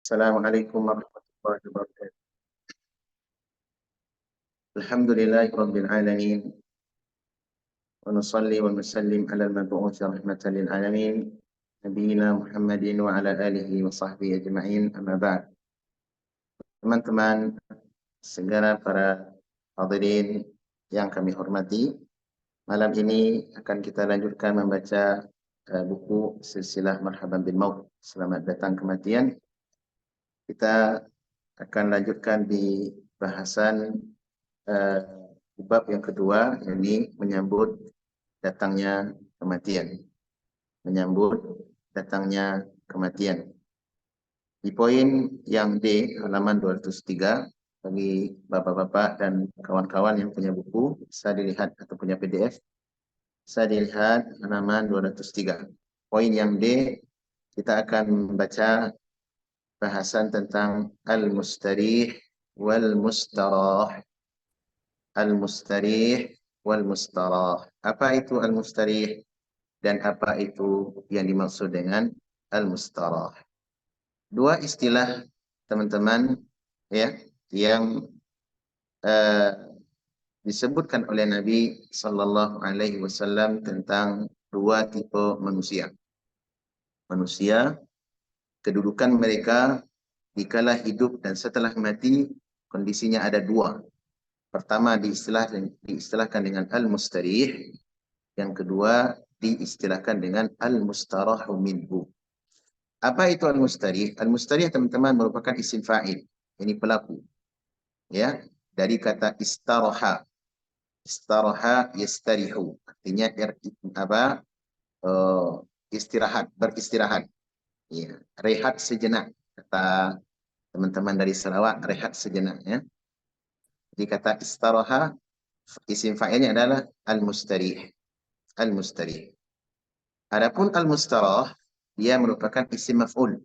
Assalamualaikum warahmatullahi wabarakatuh. Alhamdulillahirabbil alamin. Wa nusalli wa nusallim ala al-mab'uts rahmatan lil alamin. Nabiyyina Muhammadin wa ala alihi wa sahbihi ajma'in. Amma ba'd. Teman-teman, segala para hadirin yang kami hormati, malam ini akan kita lanjutkan membaca buku Silsilah Marhaban bil Maut. Selamat datang kematian. Kita akan lanjutkan di bahasan bab yang kedua, yakni menyambut datangnya kematian. Menyambut datangnya kematian. Di poin yang D, halaman 203, bagi bapak-bapak dan kawan-kawan yang punya buku, bisa dilihat atau punya PDF, bisa dilihat halaman 203. Poin yang D, kita akan membaca bahasan tentang al-mustarih wal-mustarah. Al-mustarih wal-mustarah. Apa itu al-mustarih dan apa itu yang dimaksud dengan al-mustarah? Dua istilah, teman-teman, ya, yang disebutkan oleh Nabi Sallallahu Alaihi Wasallam tentang dua tipe manusia. Manusia, kedudukan mereka dikala hidup dan setelah mati, kondisinya ada dua. Pertama diistilahkan dengan al-mustarih, yang kedua diistilahkan dengan al-mustarahu minhu. Apa itu al-mustarih? Al-mustarih, teman-teman, merupakan isim fa'il, ini pelaku. Ya, dari kata istaraha. Istaraha yastarihu, artinya istirahat, beristirahat. Ya, rehat sejenak, kata teman-teman dari Sarawak, rehat sejenak, ya. Jadi kata istaraha, isim fa'ilnya adalah al-mustarih. Al-mustarih. Adapun al-mustarah, dia merupakan isim maf'ul.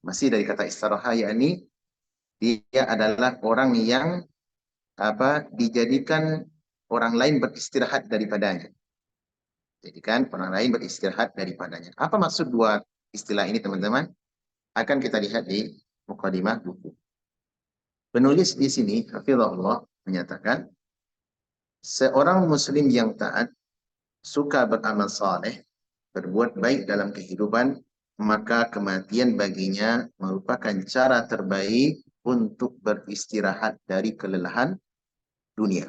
Masih dari kata istaraha, yakni dia adalah orang yang dijadikan orang lain beristirahat daripadanya. Jadikan orang lain beristirahat daripadanya. Apa maksud dua istilah ini, teman-teman? Akan kita lihat di mukadimah buku. Penulis di sini, hafizahullah, menyatakan, seorang muslim yang taat, suka beramal saleh, berbuat baik dalam kehidupan, maka kematian baginya merupakan cara terbaik untuk beristirahat dari kelelahan dunia.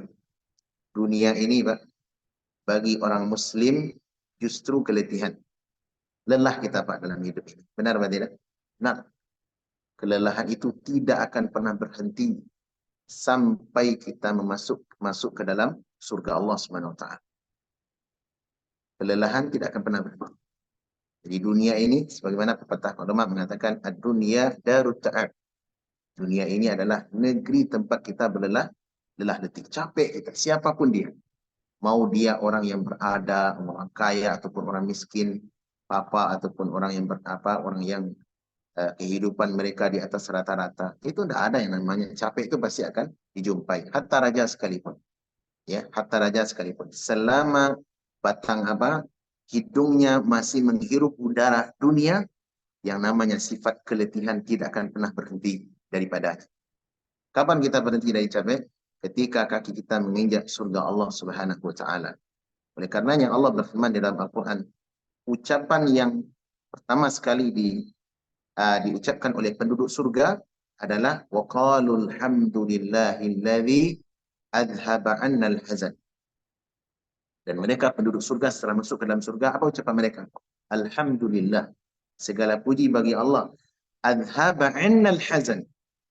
Dunia ini, Pak, bagi orang muslim justru keletihan. Lelah kita, Pak, dalam hidup ini. Benar atau tidak? Nah, kelelahan itu tidak akan pernah berhenti sampai kita masuk ke dalam surga Allah Subhanahu wa taala. Kelelahan tidak akan pernah berhenti. Jadi dunia ini, sebagaimana pepatah ulama mengatakan, ad-dunya darut ta'ab. Dunia ini adalah negeri tempat kita lelah letih, capek kita, siapapun dia. Mau dia orang yang berada, orang kaya ataupun orang miskin, papa ataupun orang yang orang yang kehidupan mereka di atas rata-rata, itu tidak ada yang namanya capek, itu pasti akan dijumpai. Hatta raja sekalipun, ya, hatta raja sekalipun, selama batang hidungnya masih menghirup udara dunia, yang namanya sifat keletihan tidak akan pernah berhenti daripadanya. Kapan kita berhenti dari capek? Ketika kaki kita menginjak surga Allah Subhanahu wa taala. Oleh karenanya Allah berfirman di dalam Al-Qur'an, ucapan yang pertama sekali diucapkan oleh penduduk surga adalah waqalul hamdulillahilladzi adhaba 'annal hazan. Dan mereka penduduk surga setelah masuk ke dalam surga, apa ucapan mereka? Alhamdulillah, segala puji bagi Allah, adhaba 'annal hazan,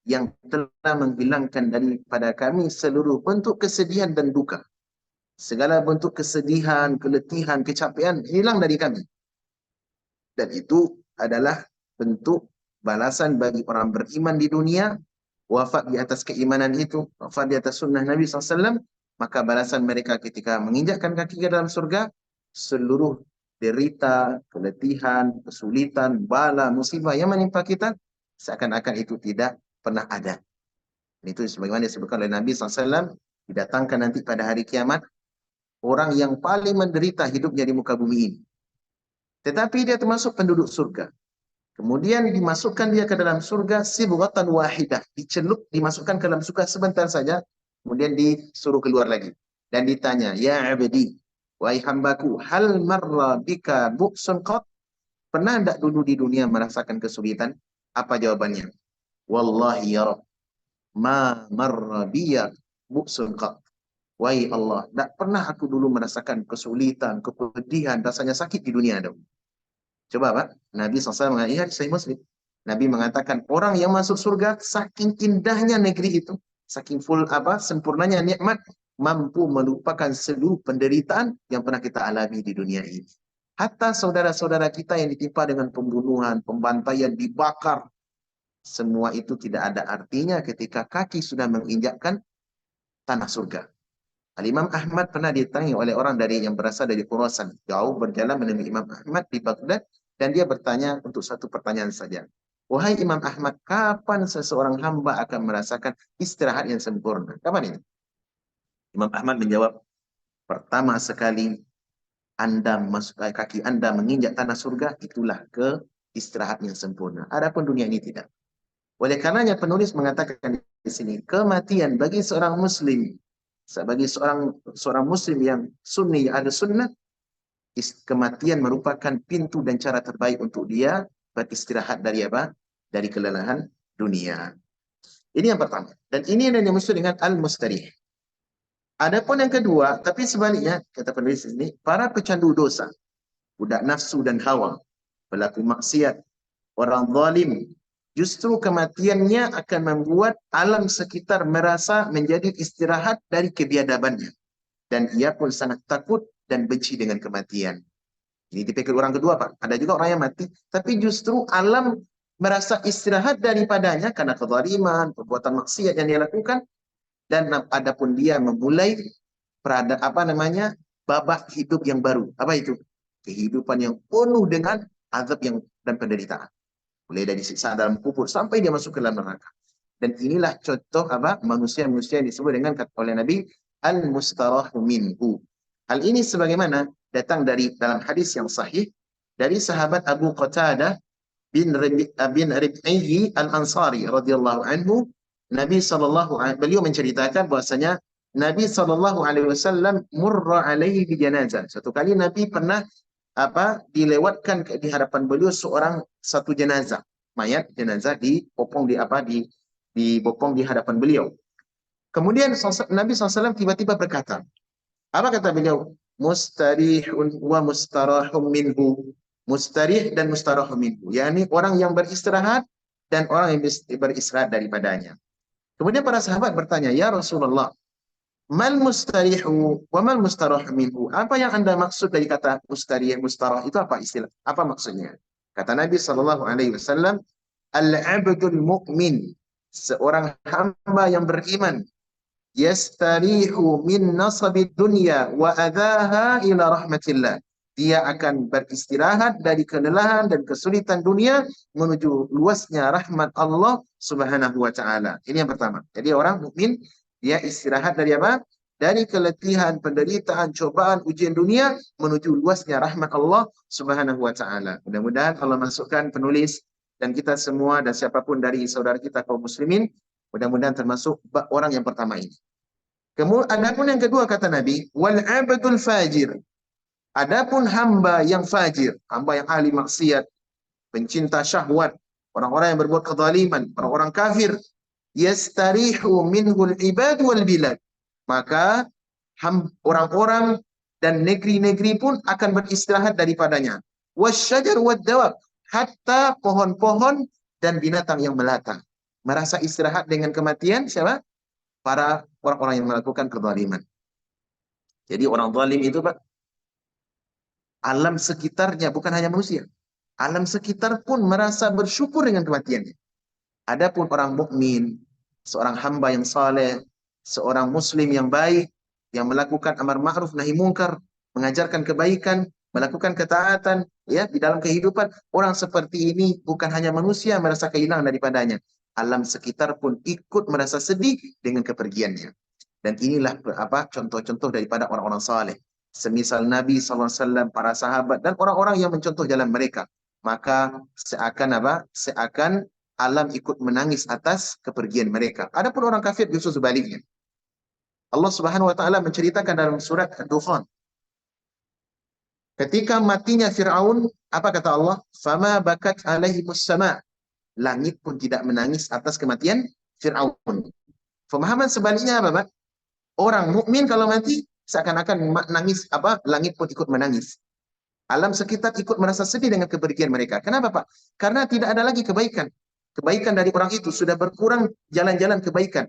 yang telah menghilangkan daripada kami seluruh bentuk kesedihan dan duka. Segala bentuk kesedihan, keletihan, kecapean hilang dari kami. Dan itu adalah bentuk balasan bagi orang beriman di dunia, wafat di atas keimanan itu, wafat di atas sunnah Nabi SAW, maka balasan mereka ketika menginjakkan kaki ke dalam surga, seluruh derita, keletihan, kesulitan, bala, musibah yang menimpa kita, seakan-akan itu tidak pernah ada. Itu sebagaimana disebutkan oleh Nabi SAW, didatangkan nanti pada hari kiamat, orang yang paling menderita hidupnya di muka bumi ini. Tetapi dia termasuk penduduk surga. Kemudian dimasukkan dia ke dalam surga sibghatan wahidah, dicelup, dimasukkan ke dalam surga sebentar saja, kemudian disuruh keluar lagi dan ditanya, ya abdi, wahai hambaku, hal marra bika bu'sun qat? Pernah enggak dulu di dunia merasakan kesulitan? Apa jawabannya? Wallahi ya Rabb, ma marra biya bu'sun qat. Wahai Allah, tidak pernah aku dulu merasakan kesulitan, kepedihan, rasanya sakit di dunia dong. Coba Pak, Nabi SAW mengatakan, ya Sahih Muslim. Nabi mengatakan orang yang masuk surga saking indahnya negeri itu, saking full sempurnanya nikmat, mampu melupakan seluruh penderitaan yang pernah kita alami di dunia ini. Hatta saudara-saudara kita yang ditimpa dengan pembunuhan, pembantaian, dibakar, semua itu tidak ada artinya ketika kaki sudah menginjakkan tanah surga. Al-Imam Ahmad pernah ditangi oleh orang yang berasal dari Khurasan. Jauh berjalan menemui Imam Ahmad di Baghdad dan dia bertanya untuk satu pertanyaan saja. Wahai Imam Ahmad, kapan seseorang hamba akan merasakan istirahat yang sempurna? Kapan ini? Imam Ahmad menjawab, pertama sekali kaki Anda menginjak tanah surga, itulah ke istirahat yang sempurna. Adapun dunia ini tidak. Oleh karenanya penulis mengatakan di sini, kematian bagi seorang muslim, sebagai seorang muslim yang sunni, yang ada sunnah, kematian merupakan pintu dan cara terbaik untuk dia beristirahat dari apa? Dari kelelahan dunia. Ini yang pertama. Dan ini yang dimaksud dengan al-mustarih. Adapun yang kedua, tapi sebaliknya, kata penulis ini, para pecandu dosa, budak nafsu dan hawa, pelaku maksiat, orang zalim, justru kematiannya akan membuat alam sekitar merasa menjadi istirahat dari kebiadabannya. Dan ia pun sangat takut dan benci dengan kematian. Ini dipikir orang kedua, Pak. Ada juga orang yang mati, tapi justru alam merasa istirahat daripadanya karena kezaliman, perbuatan maksiat yang dia lakukan, dan adapun dia memulai babak hidup yang baru. Apa itu? Kehidupan yang penuh dengan azab dan penderitaan. Mulai dari siksaan dalam kubur sampai dia masuk ke dalam neraka. Dan inilah contoh manusia-manusia yang disebut dengan kata oleh Nabi al-mustarahu minhu. Hal ini sebagaimana datang dari dalam hadis yang sahih dari sahabat Abu Qatadah bin Rib'ihi al-Ansari radhiyallahu anhu. Beliau menceritakan bahwasanya Nabi SAW murra alaihi bi janazah. Satu kali Nabi pernah dilewatkan di hadapan beliau satu jenazah, mayat jenazah dibopong dibopong di hadapan beliau. Kemudian Nabi SAW tiba-tiba berkata, apa kata beliau? Mustarihun wa mustarahum minhu. Mustarih dan mustarahum minhu, yakni orang yang beristirahat dan orang yang beristirahat daripadanya. Kemudian para sahabat bertanya, ya Rasulullah, mal mustarihu wa mal mustarah minhu. Apa yang Anda maksud dari kata mustarih, mustarah itu apa istilah? Apa maksudnya? Kata Nabi SAW, al-abdul mu'min, seorang hamba yang beriman, yastarihu min nasabid dunya wa adhaha ila rahmatillah. Dia akan beristirahat dari kelelahan dan kesulitan dunia menuju luasnya rahmat Allah Subhanahu wa taala. Ini yang pertama. Jadi orang mukmin dia istirahat dari apa? Dari keletihan, penderitaan, cobaan, ujian dunia menuju luasnya rahmat Allah Subhanahu wa taala. Mudah-mudahan Allah masukkan penulis dan kita semua dan siapapun dari saudara kita kaum muslimin, mudah-mudahan termasuk orang yang pertama ini. Kemudian adapun yang kedua kata Nabi, wal abdul fajir. Adapun hamba yang fajir, hamba yang ahli maksiat, pencinta syahwat, orang-orang yang berbuat kezaliman, orang-orang kafir, yastarihu minhul ibad wal bilad. Maka orang-orang dan negeri-negeri pun akan beristirahat daripadanya. Wasyajar wad dawab, hatta pohon-pohon dan binatang yang melata. Merasa istirahat dengan kematian siapa? Para orang-orang yang melakukan kezaliman. Jadi orang zalim itu Pak, alam sekitarnya bukan hanya manusia. Alam sekitar pun merasa bersyukur dengan kematiannya. Adapun orang mukmin, seorang hamba yang saleh, seorang muslim yang baik, yang melakukan amar ma'ruf nahi mungkar, mengajarkan kebaikan, melakukan ketaatan ya di dalam kehidupan, orang seperti ini bukan hanya manusia merasa kehilangan daripadanya. Alam sekitar pun ikut merasa sedih dengan kepergiannya. Dan inilah contoh-contoh daripada orang-orang saleh. Semisal Nabi SAW, para sahabat, dan orang-orang yang mencontoh jalan mereka. maka seakan apa? Seakan alam ikut menangis atas kepergian mereka. Adapun orang kafir justru sebaliknya. Allah Subhanahu wa taala menceritakan dalam surat Ad-Dukhan, ketika matinya Firaun, apa kata Allah? Fama bakat alaihimus sama. Langit pun tidak menangis atas kematian Firaun. Pemahaman sebaliknya apa, Pak? Orang mukmin kalau mati seakan-akan nangis apa? Langit pun ikut menangis. Alam sekitar ikut merasa sedih dengan kepergian mereka. Kenapa, Pak? Karena tidak ada lagi kebaikan. Kebaikan dari orang itu sudah berkurang jalan-jalan kebaikan.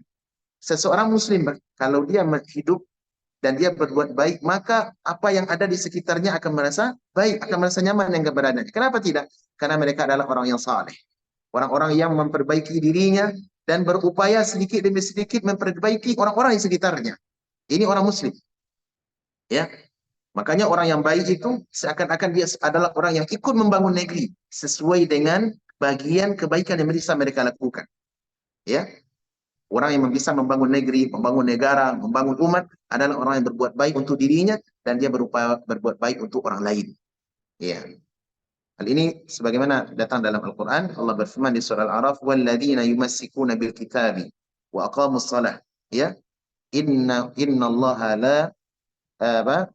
Seseorang muslim, Pak, kalau dia hidup dan dia berbuat baik, maka apa yang ada di sekitarnya akan merasa baik, akan merasa nyaman dengan keberadaannya. Kenapa tidak? Karena mereka adalah orang yang saleh. Orang-orang yang memperbaiki dirinya dan berupaya sedikit demi sedikit memperbaiki orang-orang di sekitarnya. Ini orang muslim. Ya, makanya orang yang baik itu seakan-akan dia adalah orang yang ikut membangun negeri sesuai dengan bagian kebaikan yang bisa mereka lakukan. Ya, orang yang bisa membangun negeri, membangun negara, membangun umat adalah orang yang berbuat baik untuk dirinya dan dia berupaya berbuat baik untuk orang lain. Ya. Hal ini sebagaimana datang dalam Al-Quran, Allah berfirman di surah Al-A'raf, "Walladzina yumassikuna bil kitabi wa aqamus shalah." Ya, inna Allah la apa?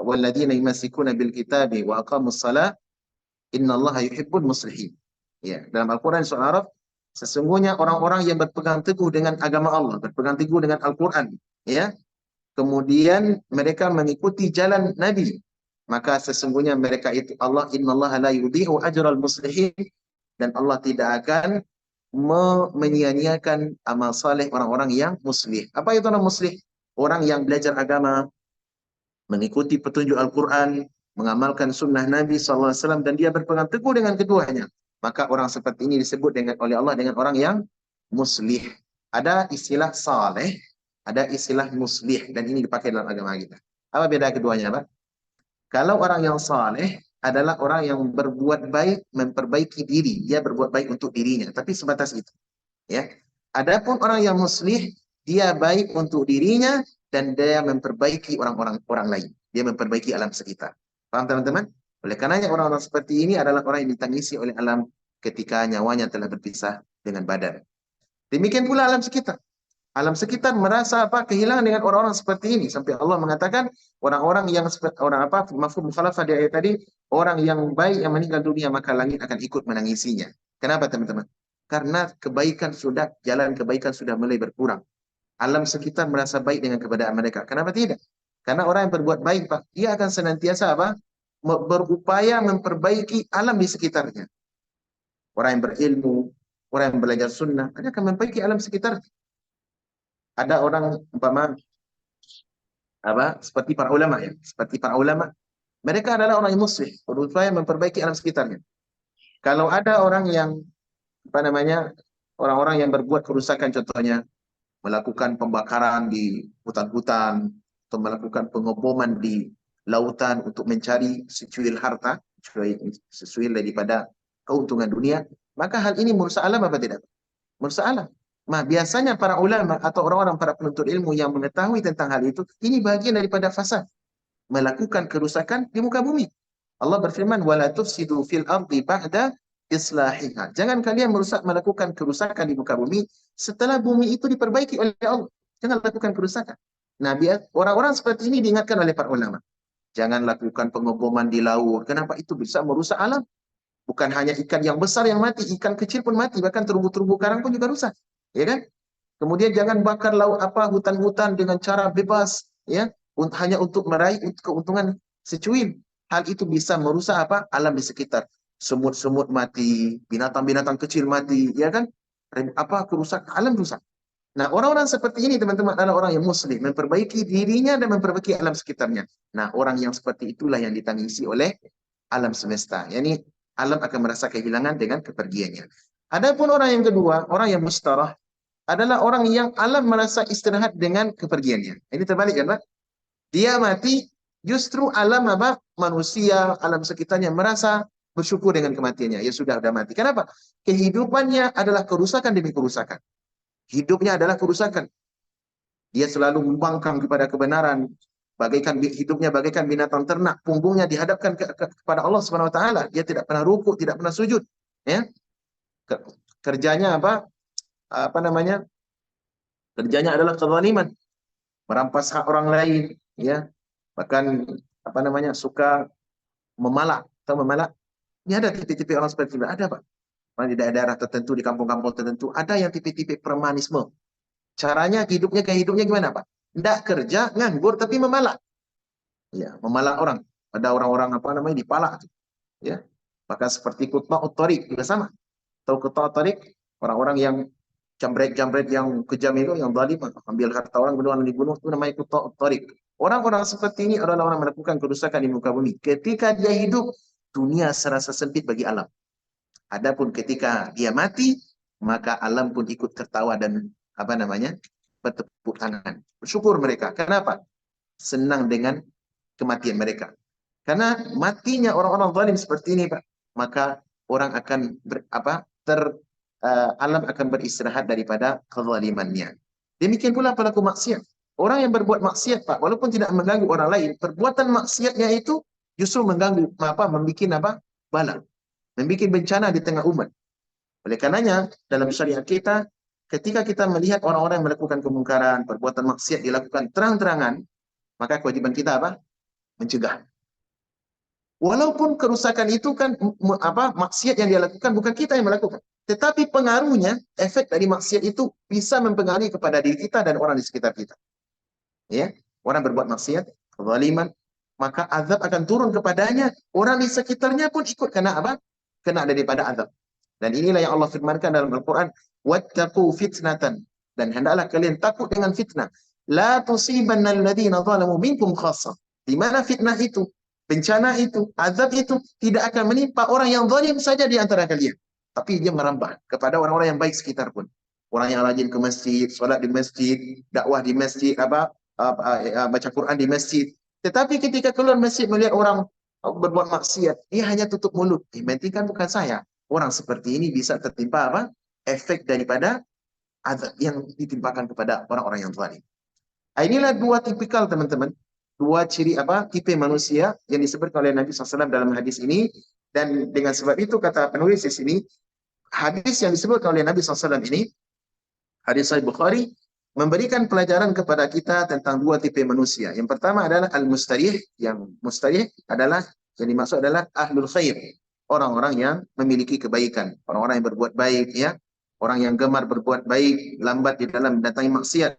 Walladzina yumassikuna bil kitabi wa aqamus shalah, inna Allah yuhibbul muslihin. Ya, dalam Al-Quran surah Al-A'raf, sesungguhnya orang-orang yang berpegang teguh dengan agama Allah, berpegang teguh dengan Al-Quran, ya, kemudian mereka mengikuti jalan Nabi, maka sesungguhnya mereka itu Allah, innallaha la yudhi'u ajral muslihin, dan Allah tidak akan menyia-nyiakan amal saleh orang-orang yang muslih. Apa itu orang muslih? Orang yang belajar agama, mengikuti petunjuk Al-Quran, mengamalkan sunnah Nabi SAW, dan dia berpegang teguh dengan keduanya. Maka orang seperti ini disebut oleh Allah dengan orang yang muslih. Ada istilah saleh, ada istilah muslih, dan ini dipakai dalam agama kita. Apa beda keduanya, Pak? Kalau orang yang saleh adalah orang yang berbuat baik, memperbaiki diri, dia berbuat baik untuk dirinya, tapi sebatas itu. Ya. Adapun orang yang muslih, dia baik untuk dirinya dan dia memperbaiki orang lain. Dia memperbaiki alam sekitar. Paham teman-teman? Oleh karenanya orang-orang seperti ini adalah orang yang ditangisi oleh alam ketika nyawanya telah berpisah dengan badan. Demikian pula alam sekitar. Alam sekitar merasa apa? Kehilangan dengan orang-orang seperti ini. Sampai Allah mengatakan orang-orang yang seperti orang apa? Mafhum mukhalafah di ayat tadi, orang yang baik yang meninggal dunia maka langit akan ikut menangisinya. Kenapa teman-teman? Karena jalan kebaikan sudah mulai berkurang. Alam sekitar merasa baik dengan keberadaan mereka. Kenapa tidak? Karena orang yang berbuat baik, Pak, dia akan senantiasa apa? Berupaya memperbaiki alam di sekitarnya. Orang yang berilmu, orang yang belajar sunnah, dia akan memperbaiki alam sekitar. Ada orang umpama apa? Seperti para ulama ya, seperti para ulama, mereka adalah orang yang muslim, berupaya memperbaiki alam sekitarnya. Kalau ada orang yang apa namanya? Orang-orang yang berbuat kerusakan, contohnya melakukan pembakaran di hutan-hutan atau melakukan pengeboman di lautan untuk mencari secuil harta, secuil daripada keuntungan dunia, maka hal ini merusak alam apa tidak? Merusak alam. Nah, biasanya para ulama atau orang-orang para penuntut ilmu yang mengetahui tentang hal itu, ini bagian daripada fasad, melakukan kerusakan di muka bumi. Allah berfirman, "Wala tufsidu fil ardi ba'da islahiha." Jangan kalian melakukan kerusakan di muka bumi setelah bumi itu diperbaiki oleh Allah. Jangan lakukan kerusakan. Nah, orang-orang seperti ini diingatkan oleh para ulama. Jangan lakukan pengeboman di laut. Kenapa? Itu bisa merusak alam. Bukan hanya ikan yang besar yang mati, ikan kecil pun mati, bahkan terumbu-terumbu karang pun juga rusak. Ya kan? Kemudian jangan bakar laut hutan-hutan dengan cara bebas, ya, hanya untuk meraih keuntungan secuil. Hal itu bisa merusak apa? Alam di sekitar. Semut-semut mati, binatang-binatang kecil mati, ya kan? Kerusak alam rusak. Nah, orang-orang seperti ini teman-teman adalah orang yang muslim, memperbaiki dirinya dan memperbaiki alam sekitarnya. Nah, orang yang seperti itulah yang ditangisi oleh alam semesta. Yani alam akan merasa kehilangan dengan kepergiannya. Adapun orang yang kedua, orang yang mustarah, adalah orang yang alam merasa istirahat dengan kepergiannya. Ini terbalik kan, Pak? Dia mati, justru alam apa? Manusia, alam sekitarnya merasa bersyukur dengan kematiannya. Ya sudah mati. Kenapa? Kehidupannya adalah kerusakan demi kerusakan. Hidupnya adalah kerusakan. Dia selalu membangkang kepada kebenaran. hidupnya bagaikan binatang ternak, punggungnya dihadapkan kepada Allah Subhanahu wa taala. Dia tidak pernah rukuk, tidak pernah sujud, ya. Kerjanya apa? Apa namanya? Kerjanya adalah kezaliman, merampas hak orang lain, ya. Bahkan apa namanya? Suka memalak atau memalak. Ini ada tipe-tipe orang seperti itu, ada, Pak. Di daerah tertentu, di kampung-kampung tertentu, ada yang tipe-tipe premanisme. Caranya kayak hidupnya gimana, Pak? Tidak kerja, nganggur, tapi memalak. Ya, memalak orang. Ada orang-orang apa namanya dipalak, ya. Maka seperti Qutba'ut Thariq juga sama. Tahu Qutba'ut Thariq? Orang-orang yang jambret-jambret yang kejam itu, yang zalim, ambil harta orang, kemudian dibunuh, itu namanya Qutba'ut Thariq. Orang-orang seperti ini adalah orang melakukan kerusakan di muka bumi. Ketika dia hidup, dunia serasa sempit bagi alam. Adapun ketika dia mati, maka alam pun ikut tertawa dan apa namanya? Bertepuk tangan. Bersyukur mereka. Kenapa? Senang dengan kematian mereka. Karena matinya orang-orang zalim seperti ini, Pak, maka orang akan alam akan beristirahat daripada kezalimannya. Demikian pula pelaku maksiat. Orang yang berbuat maksiat, Pak, walaupun tidak mengganggu orang lain, perbuatan maksiatnya itu justru mengganggu, membuat bala, membuat bencana di tengah umat. Oleh karenanya, dalam syariat kita, ketika kita melihat orang-orang yang melakukan kemungkaran, perbuatan maksiat dilakukan terang-terangan, maka kewajiban kita apa? Mencegah. Walaupun kerusakan itu kan maksiat yang dia lakukan bukan kita yang melakukan, tetapi pengaruhnya, efek dari maksiat itu bisa mempengaruhi kepada diri kita dan orang di sekitar kita. Ya, orang berbuat maksiat, kezaliman, maka azab akan turun kepadanya. Orang di sekitarnya pun ikut kena apa? Kena daripada azab. Dan inilah yang Allah firmankan dalam Al-Quran, wattaqu fitnatan, dan hendaklah kalian takut dengan fitnah. La tusibanna alladhina zalamu minkum khassah. Di mana fitnah itu, bencana itu, azab itu tidak akan menimpa orang yang zalim saja di antara kalian, tapi dia merambah kepada orang-orang yang baik sekitar pun. Orang yang rajin ke masjid, sholat di masjid, dakwah di masjid, baca Quran di masjid. Tetapi ketika keluar masjid melihat orang berbuat maksiat, dia hanya tutup mulut. Berarti kan bukan saya. Orang seperti ini bisa tertimpa apa? Efek daripada azab yang ditimpakan kepada orang-orang yang zalim. Inilah dua tipikal, teman-teman. Dua ciri tipe manusia yang disebutkan oleh Nabi SAW dalam hadis ini. Dan dengan sebab itu kata penulis di sini, hadis yang disebutkan oleh Nabi SAW ini, hadis Sahih Bukhari, memberikan pelajaran kepada kita tentang dua tipe manusia. Yang pertama adalah al-mustarih. Yang mustarih adalah, yang dimaksud adalah ahlul khair. Orang-orang yang memiliki kebaikan. Orang-orang yang berbuat baik, ya. Orang yang gemar berbuat baik, lambat di dalam mendatangi maksiat.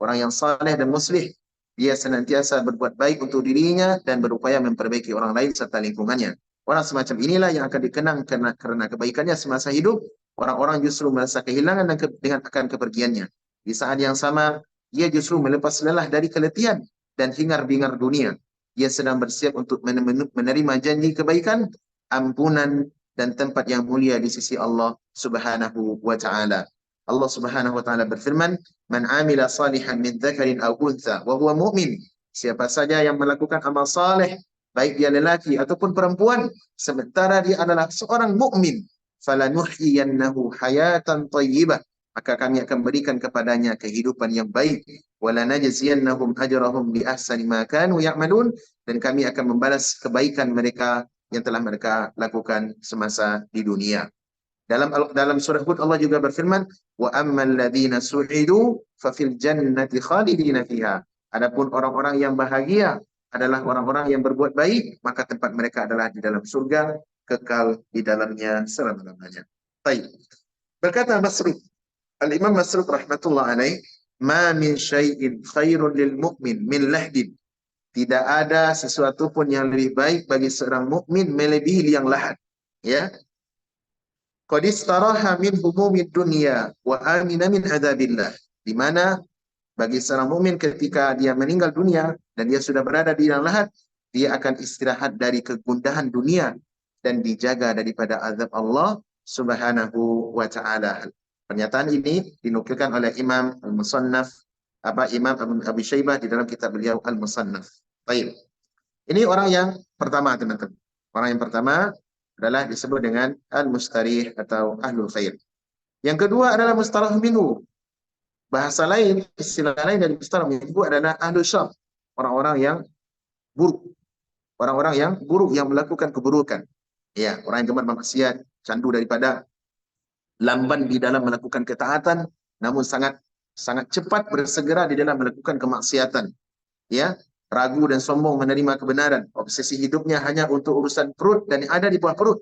Orang yang saleh dan muslih, dia senantiasa berbuat baik untuk dirinya dan berupaya memperbaiki orang lain serta lingkungannya. Orang semacam inilah yang akan dikenang karena kebaikannya semasa hidup. Orang-orang justru merasa kehilangan dengan akan kepergiannya. Di saat yang sama, dia justru melepas lelah dari keletihan dan hingar-bingar dunia. Dia sedang bersiap untuk menerima janji kebaikan, ampunan, dan tempat yang mulia di sisi Allah Subhanahu wa Ta'ala. Allah Subhanahu wa Ta'ala berfirman, "Man 'amila salihan min dzakarin aw untha wa huwa mu'min." Siapa saja yang melakukan amal saleh, baik dia lelaki ataupun perempuan, sementara dia adalah seorang mukmin, falanuhyiyannahu hayatan thayyibah, maka kami akan berikan kepadanya kehidupan yang baik, walanajziyannahum ajrahum bi ahsani ma kanu ya'malun, dan kami akan membalas kebaikan mereka yang telah mereka lakukan semasa di dunia. Dalam surah Hud Allah juga berfirman, wa ammal ladzina su'idu fa fil jannati khalidina fiha. Adapun orang-orang yang bahagia adalah orang-orang yang berbuat baik, maka tempat mereka adalah di dalam surga, kekal di dalamnya selama-lamanya. Baik. Berkata Masruq, Al-Imam Masruq rahmatullah alaih, ma min syai'in khairun lil mu'min min lahdin. Tidak ada sesuatu pun yang lebih baik bagi seorang mukmin melebihi liang lahat. Ya. Qad istaraha min humumid dunya wa amina min adzabillah. Di mana bagi seorang mukmin ketika dia meninggal dunia dan dia sudah berada di liang lahat, dia akan istirahat dari kegundahan dunia dan dijaga daripada azab Allah Subhanahu wa Ta'ala. Pernyataan ini dinukilkan oleh Imam Al-Musannaf, Imam Abi Syaibah di dalam kitab beliau Al-Musannaf. Baik. Ini orang yang pertama, teman-teman. Orang yang pertama adalah disebut dengan al-mustarih atau ahlul khair. Yang kedua adalah mustarah minhu. Bahasa lain, istilah lain dari mustarah minhu adalah ahlul syar. orang-orang yang buruk. Orang-orang yang buruk, yang melakukan keburukan. Ya, orang yang gemar bermaksiat, candu daripada, lamban di dalam melakukan ketaatan, namun sangat sangat cepat bersegera di dalam melakukan kemaksiatan. Ya, ragu dan sombong menerima kebenaran. Obsesi hidupnya hanya untuk urusan perut dan yang ada di bawah perut.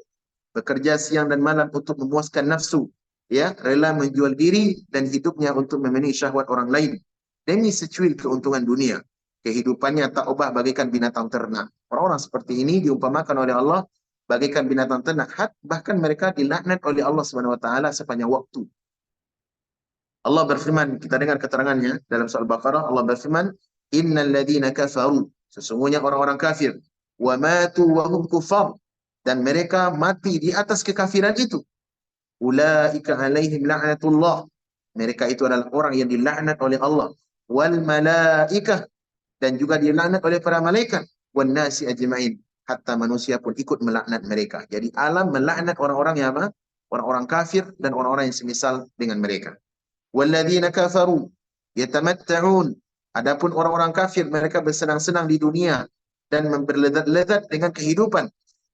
Bekerja siang dan malam untuk memuaskan nafsu. Ya, rela menjual diri dan hidupnya untuk memenuhi syahwat orang lain. Demi secuil keuntungan dunia. Kehidupannya tak ubah bagaikan binatang ternak. Orang-orang seperti ini diumpamakan oleh Allah bagaikan binatang ternak. Bahkan mereka dilaknat oleh Allah Subhanahu wa taala sepanjang waktu. Allah berfirman, kita dengar keterangannya dalam surah Al-Baqarah, Allah berfirman, "Innal ladzina kafaru", sesungguhnya orang-orang kafir, "wa matu wa hum kufar", dan mereka mati di atas kekafiran itu. "Ulaika alaihim la'natullah", mereka itu adalah orang yang dilaknat oleh Allah, "wal malaikah", dan juga dilaknat oleh para malaikat, "wan nasi ajma'in", hatta manusia pun ikut melaknat mereka. Jadi alam melaknat orang-orang yang apa? Orang-orang kafir dan orang-orang yang semisal dengan mereka. Walladzina kafaru yatamatta'un, adapun orang-orang kafir mereka bersenang-senang di dunia dan berlezat-lezat dengan kehidupan.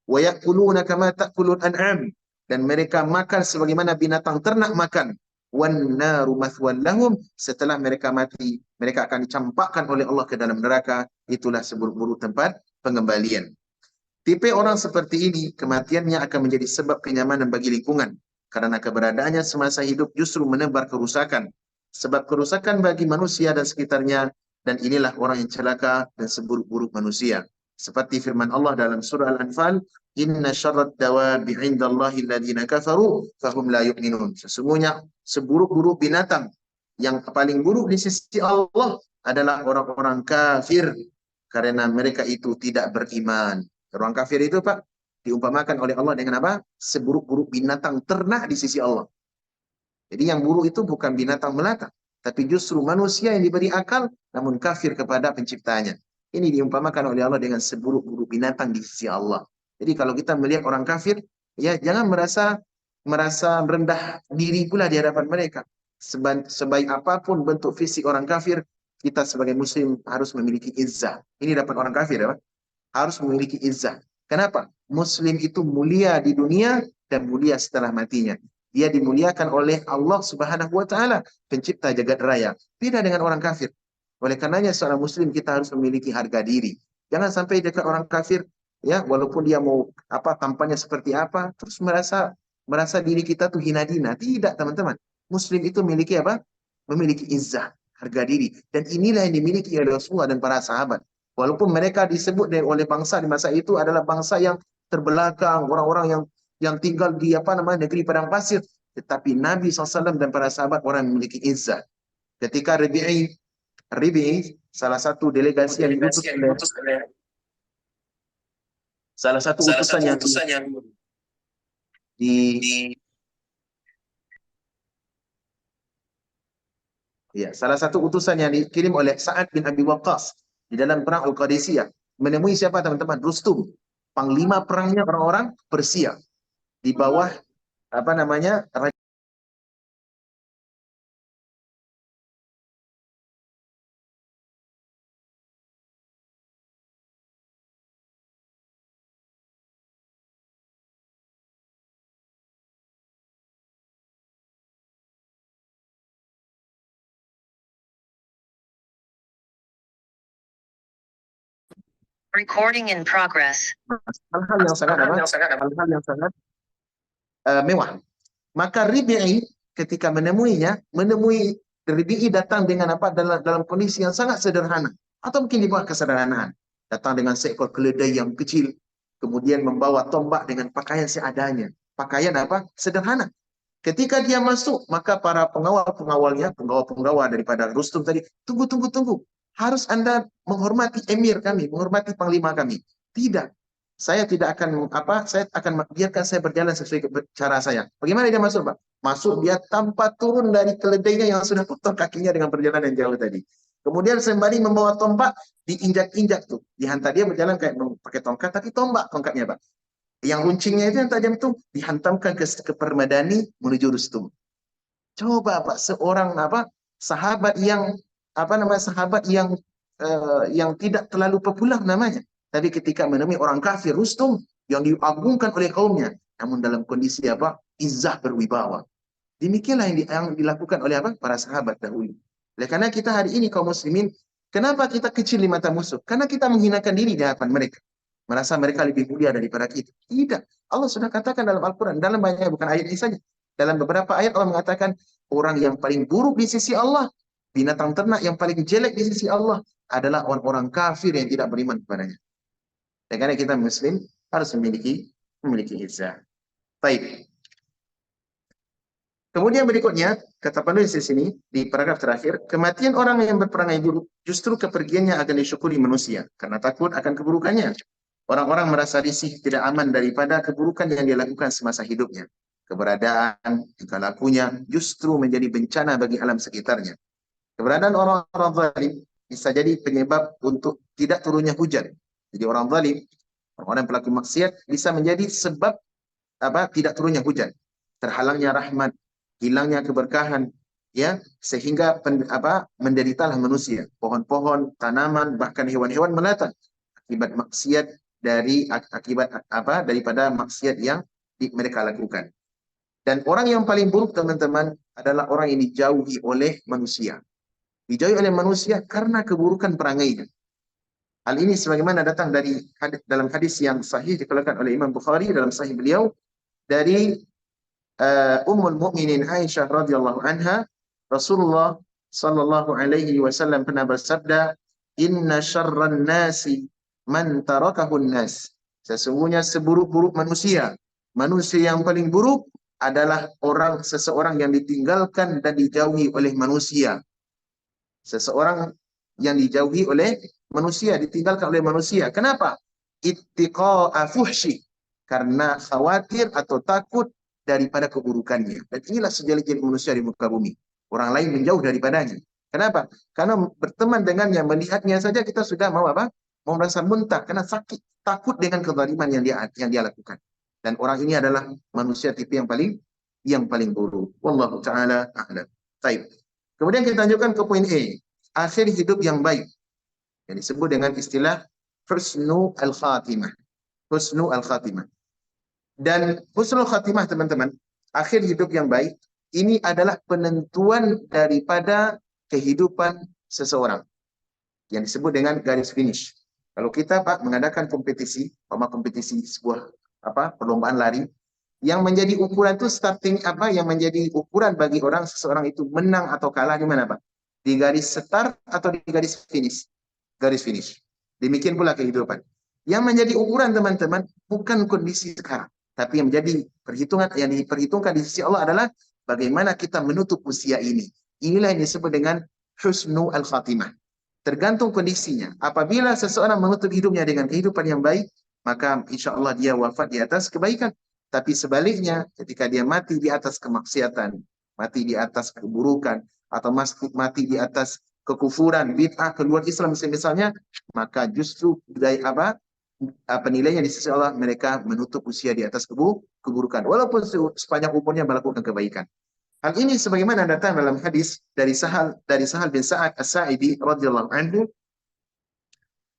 Wa ya'kuluna kama ta'kulul an'am, dan mereka makan sebagaimana binatang ternak makan. Wan naru mathwan lahum, setelah mereka mati mereka akan dicampakkan oleh Allah ke dalam neraka, itulah seburuk-buruk tempat pengembalian. Tipe orang seperti ini, kematiannya akan menjadi sebab kenyamanan bagi lingkungan. Karena keberadaannya semasa hidup justru menebar kerusakan. Sebab kerusakan bagi manusia dan sekitarnya, dan inilah orang yang celaka dan seburuk-buruk manusia. Seperti firman Allah dalam surah Al-Anfal, "Inna syarrad dawabi 'indallahi alladziina kafaru fahum la yu'minun." Sesungguhnya seburuk-buruk binatang yang paling buruk di sisi Allah adalah orang-orang kafir, karena mereka itu tidak beriman. Orang kafir itu, Pak, diumpamakan oleh Allah dengan apa? Seburuk-buruk binatang ternak di sisi Allah. Jadi yang buruk itu bukan binatang melata, tapi justru manusia yang diberi akal, namun kafir kepada penciptanya. Ini diumpamakan oleh Allah dengan seburuk-buruk binatang di sisi Allah. Jadi kalau kita melihat orang kafir, ya jangan merasa merendah diri pula di hadapan mereka. Sebaik apapun bentuk fisik orang kafir, kita sebagai muslim harus memiliki izzah. Ini dapat orang kafir, ya Pak, harus memiliki izzah. Kenapa? Muslim itu mulia di dunia dan mulia setelah matinya. Dia dimuliakan oleh Allah Subhanahu wa taala, pencipta jagat raya. Beda dengan orang kafir. Oleh karenanya seorang muslim kita harus memiliki harga diri. Jangan sampai dekat orang kafir, ya, walaupun dia mau apa tampaknya seperti apa, terus merasa diri kita tuh hina dina. Tidak, teman-teman. Muslim itu memiliki apa? Memiliki izzah, harga diri. Dan inilah yang dimiliki oleh Rasulullah dan para sahabat. Walaupun mereka disebut oleh bangsa di masa itu adalah bangsa yang terbelakang, orang-orang yang tinggal di apa namanya negeri padang pasir, tetapi Nabi SAW dan para sahabat orang yang memiliki izzah. Ketika Rabi'i, salah satu delegasi yang diutus oleh salah satu utusan yang di ya, salah satu utusan yang dikirim oleh Sa'ad bin Abi Waqqas di dalam perang Al-Qadisiyah menemui siapa, teman-teman? Rustum, panglima perangnya orang-orang Persia di bawah apa namanya Recording in progress. hal-hal yang sangat apa? Hal-hal yang sangat mewah. Maka Rabi'i ketika menemui Rabi'i datang dengan apa? Dalam kondisi yang sangat sederhana atau mungkin di bawah kesederhanaan. Datang dengan seekor keledai yang kecil, kemudian membawa tombak dengan pakaian seadanya. Pakaian apa? Sederhana. Ketika dia masuk, maka para pengawal-pengawalnya, penggawa-penggawa daripada Rustum tadi, tunggu. Harus Anda menghormati emir kami, menghormati panglima kami. Tidak. Saya tidak akan saya akan biarkan saya berjalan sesuai cara saya. Bagaimana dia masuk, Pak? Masuk dia tanpa turun dari keledainya yang sudah kotor kakinya dengan perjalanan yang jauh tadi. Kemudian sembari membawa tombak, diinjak-injak tuh. Dihantar dia berjalan kayak pakai tongkat, tapi tongkatnya, Pak. Yang runcingnya itu yang tajam itu dihantamkan ke permadani menuju Rustum. Coba Pak, seorang sahabat yang yang tidak terlalu populer namanya. Tapi ketika menemui orang kafir, Rustum, yang diagungkan oleh kaumnya, namun dalam kondisi apa? Izzah berwibawa. Demikianlah yang dilakukan oleh apa? Para sahabat dahulu. Oleh karena kita hari ini kaum muslimin, kenapa kita kecil di mata musuh? Karena kita menghinakan diri di hadapan mereka. Merasa mereka lebih mulia daripada kita. Tidak. Allah sudah katakan dalam Al-Quran, dalam banyak, bukan ayat ini saja. Dalam beberapa ayat Allah mengatakan, orang yang paling buruk di sisi Allah, binatang ternak yang paling jelek di sisi Allah, adalah orang-orang kafir yang tidak beriman kepadanya. Dan karena kita muslim, harus memiliki izzah. Baik. Kemudian berikutnya, kata penulis di sini, di paragraf terakhir, kematian orang yang berperangai buruk, justru kepergiannya akan disyukuri manusia, karena takut akan keburukannya. Orang-orang merasa risih, tidak aman daripada keburukan yang dia lakukan semasa hidupnya. Keberadaan, tingkah lakunya, justru menjadi bencana bagi alam sekitarnya. Keberadaan orang-orang zalim bisa jadi penyebab untuk tidak turunnya hujan. Jadi orang zalim, orang-orang pelaku maksiat, bisa menjadi sebab tidak turunnya hujan. Terhalangnya rahmat, hilangnya keberkahan, ya, sehingga menderitalah manusia, pohon-pohon, tanaman, bahkan hewan-hewan melata akibat maksiat daripada maksiat yang mereka lakukan. Dan orang yang paling buruk, teman-teman, adalah orang yang dijauhi oleh manusia. Dijauhi oleh manusia karena keburukan perangainya. Hal ini sebagaimana datang dalam hadis yang sahih dikeluarkan oleh Imam Bukhari dalam sahih beliau dari Ummul Mukminin Aisyah radhiyallahu anha, Rasulullah sallallahu alaihi wasallam pernah bersabda, "Inna syarran nasi man tarakahun nas." Sesungguhnya seburuk-buruk manusia, manusia yang paling buruk adalah seseorang yang ditinggalkan dan dijauhi oleh manusia. Seseorang yang dijauhi oleh manusia, ditinggalkan oleh manusia. Kenapa? Ittiqa'a fuhsyi. Karena khawatir atau takut daripada keburukannya. Dan inilah sejali-jali manusia di muka bumi. Orang lain menjauh daripadanya. Kenapa? Karena berteman dengannya, melihatnya saja kita sudah mau merasa muntah karena sakit, takut dengan kezaliman yang dia lakukan. Dan orang ini adalah manusia tipe yang paling buruk. Wallahu taala a'lam. Baik. Kemudian kita lanjutkan ke poin E, akhir hidup yang baik. Yang disebut dengan istilah husnul al-khatimah. Husnul al-khatimah. Dan husnul khatimah, teman-teman, akhir hidup yang baik, ini adalah penentuan daripada kehidupan seseorang. Yang disebut dengan garis finish. Kalau kita mengadakan kompetisi sebuah perlombaan lari, yang menjadi ukuran itu yang menjadi ukuran bagi seseorang itu menang atau kalah di mana, Pak? Di garis start atau di garis finish? Garis finish. Demikian pula kehidupan. Yang menjadi ukuran, teman-teman, bukan kondisi sekarang, tapi yang diperhitungkan di sisi Allah adalah bagaimana kita menutup usia ini. Inilah yang disebut dengan husnul al-khatimah. Tergantung kondisinya. Apabila seseorang menutup hidupnya dengan kehidupan yang baik, maka insya Allah dia wafat di atas kebaikan. Tapi sebaliknya, ketika dia mati di atas kemaksiatan, mati di atas keburukan, atau mati di atas kekufuran, bid'ah, keluar Islam misalnya, maka justru penilainya di sisi Allah, mereka menutup usia di atas keburukan, walaupun sepanjang umurnya melakukan kebaikan. Hal ini sebagaimana datang dalam hadis dari Sahal bin Sa'ad As-Sa'idi radhiyallahu anhu,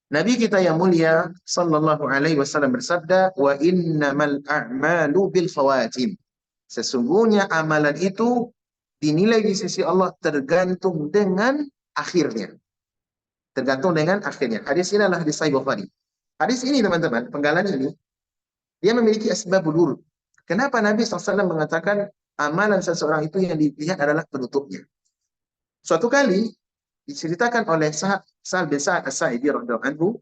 Nabi kita yang mulia sallallahu alaihi wasallam bersabda, "Wa innamal a'malu bil khawatim." Sesungguhnya amalan itu dinilai di sisi Allah tergantung dengan akhirnya. Tergantung dengan akhirnya. Hadis ini adalah hadis Sahih Bukhari. Hadis ini, teman-teman, penggalan ini, dia memiliki asbabul wurud. Kenapa Nabi SAW mengatakan amalan seseorang itu yang dilihat adalah penutupnya? Suatu kali diceritakan oleh Sahal bin Sa'ad As-Sa'idi radhiyallahu anhu,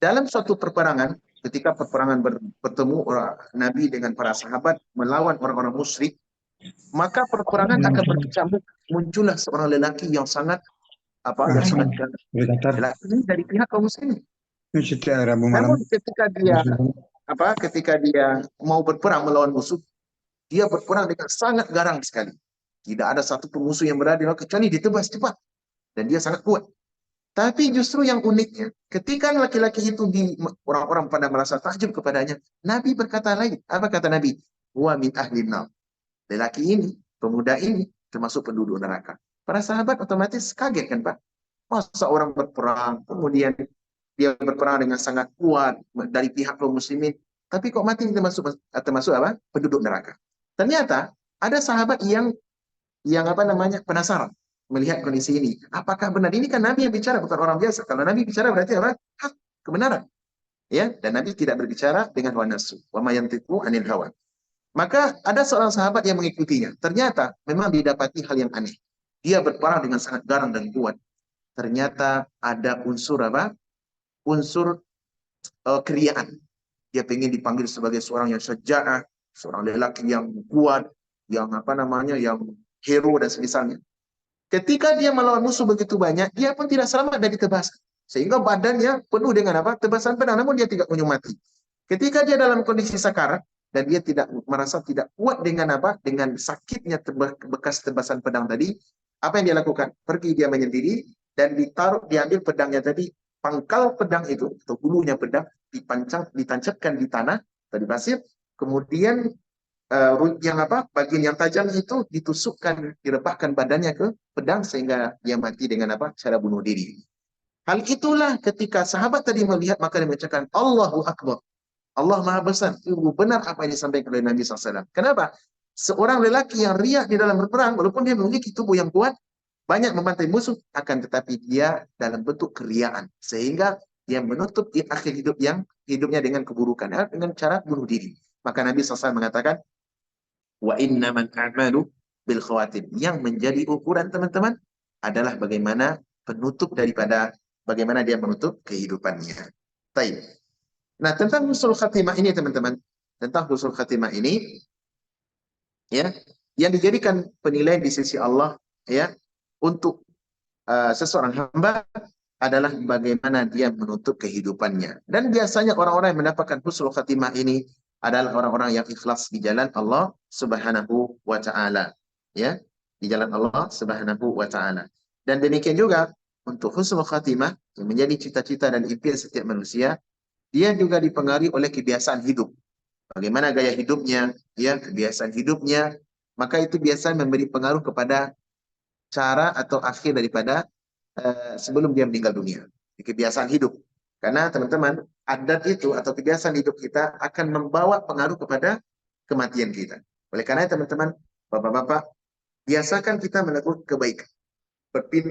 dalam suatu perperangan, ketika perperangan bertemu Nabi dengan para sahabat melawan orang-orang musyrik, maka perperangan akan berkecamuk. Muncullah seorang lelaki yang sangat lelaki ini dari pihak kaum muslimin. Namun ketika dia mau berperang melawan musuh, dia berperang dengan sangat garang sekali. Tidak ada satu musuh yang berada kecuali ditebas cepat. Dan dia sangat kuat. Tapi justru yang uniknya, ketika laki-laki itu orang-orang pada merasa takjub kepadanya, Nabi berkata lain. Apa kata Nabi? Wa min ahlin nar. Lelaki ini, pemuda ini, termasuk penduduk neraka. Para sahabat otomatis kaget kan, Pak? Masa orang berperang, kemudian dia berperang dengan sangat kuat dari pihak kaum muslimin, tapi kok mati termasuk apa? Penduduk neraka. Ternyata ada sahabat yang apa namanya penasaran melihat kondisi ini. Apakah benar ini kan Nabi yang bicara bukan orang biasa? Kalau Nabi bicara berarti apa? Hak, kebenaran. Ya, dan Nabi tidak berbicara dengan hawa nafsu. Wa ma yantiqu anil hawa. Maka ada seorang sahabat yang mengikutinya. Ternyata memang didapati hal yang aneh. Dia berperang dengan sangat garang dan kuat. Ternyata ada unsur apa? Unsur keriaan. Dia pengen dipanggil sebagai seorang yang syaja'ah, seorang lelaki yang kuat, yang apa namanya, yang hero dan semisalnya. Ketika dia melawan musuh begitu banyak, dia pun tidak selamat dari tebasan. Sehingga badannya penuh dengan apa? Tebasan pedang, namun dia tidak kunjung mati. Ketika dia dalam kondisi sakarat, dan dia tidak merasa tidak kuat dengan apa? Dengan sakitnya bekas tebasan pedang tadi, apa yang dia lakukan? Pergi dia menyendiri, dan diambil pedangnya tadi, pangkal pedang itu, atau bulunya pedang, ditancapkan di tanah, atau di pasir, kemudian yang apa bagian yang tajam itu ditusukkan, direbahkan badannya ke pedang sehingga dia mati dengan apa cara bunuh diri. Hal itulah ketika sahabat tadi melihat maka dia mengucapkan Allahu Akbar. Allah Maha Besar. Itu benar apa yang disampaikan oleh Nabi SAW. Kenapa? Seorang lelaki yang riak di dalam berperang, walaupun dia memiliki tubuh yang kuat, banyak membantai musuh, akan tetapi dia dalam bentuk keriaan. Sehingga dia menutup di akhir hidupnya dengan keburukan, dengan cara bunuh diri. Maka Nabi SAW mengatakan, wa innaman a'malu bil khawatim. Yang menjadi ukuran teman-teman adalah bagaimana penutup daripada bagaimana dia menutup kehidupannya. Baik. Nah, tentang husnul khatimah ini teman-teman, tentang husnul khatimah ini ya, yang dijadikan penilaian di sisi Allah ya untuk seseorang hamba adalah bagaimana dia menutup kehidupannya. Dan biasanya orang-orang yang mendapatkan husnul khatimah ini adalah orang-orang yang ikhlas di jalan Allah Subhanahu wa taala. Ya, di jalan Allah Subhanahu wa taala. Dan demikian juga untuk husnul khatimah yang menjadi cita-cita dan impian setiap manusia, dia juga dipengaruhi oleh kebiasaan hidup. Bagaimana gaya hidupnya, ya, kebiasaan hidupnya, maka itu biasa memberi pengaruh kepada cara atau akhir daripada sebelum dia meninggal dunia. Di kebiasaan hidup. Karena teman-teman, adat itu atau kebiasaan hidup kita akan membawa pengaruh kepada kematian kita. Oleh karena teman-teman, bapak-bapak, biasakan kita melakukan kebaikan.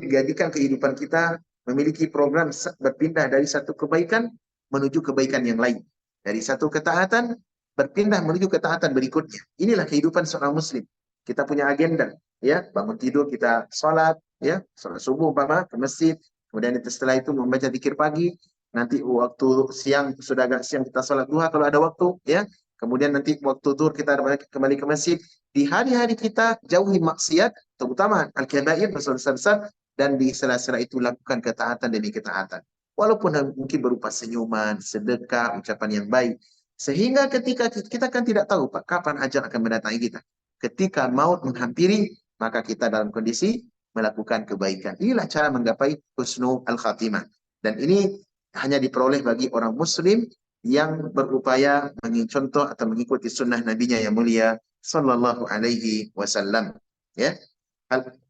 Jadikan kehidupan kita memiliki program berpindah dari satu kebaikan menuju kebaikan yang lain. Dari satu ketaatan berpindah menuju ketaatan berikutnya. Inilah kehidupan seorang muslim. Kita punya agenda, ya, bangun tidur kita sholat, ya, sholat subuh umpama ke masjid, kemudian setelah itu membaca zikir pagi, nanti waktu siang sudah agak siang kita sholat duha kalau ada waktu, ya, kemudian nanti waktu zuhur kita kembali ke masjid. Di hari-hari kita jauhi maksiat, terutama al-kabair, dosa besar, dan di sela-sela itu lakukan ketaatan demi ketaatan. Walaupun mungkin berupa senyuman, sedekah, ucapan yang baik. Sehingga ketika kita kan tidak tahu Pak, kapan ajal akan mendatangi kita. Ketika maut menghampiri, maka kita dalam kondisi melakukan kebaikan. Inilah cara menggapai husnul al-khatimah. Dan ini hanya diperoleh bagi orang muslim yang berupaya mencontoh atau mengikuti sunnah nabinya yang mulia sallallahu alaihi wasallam. Ya.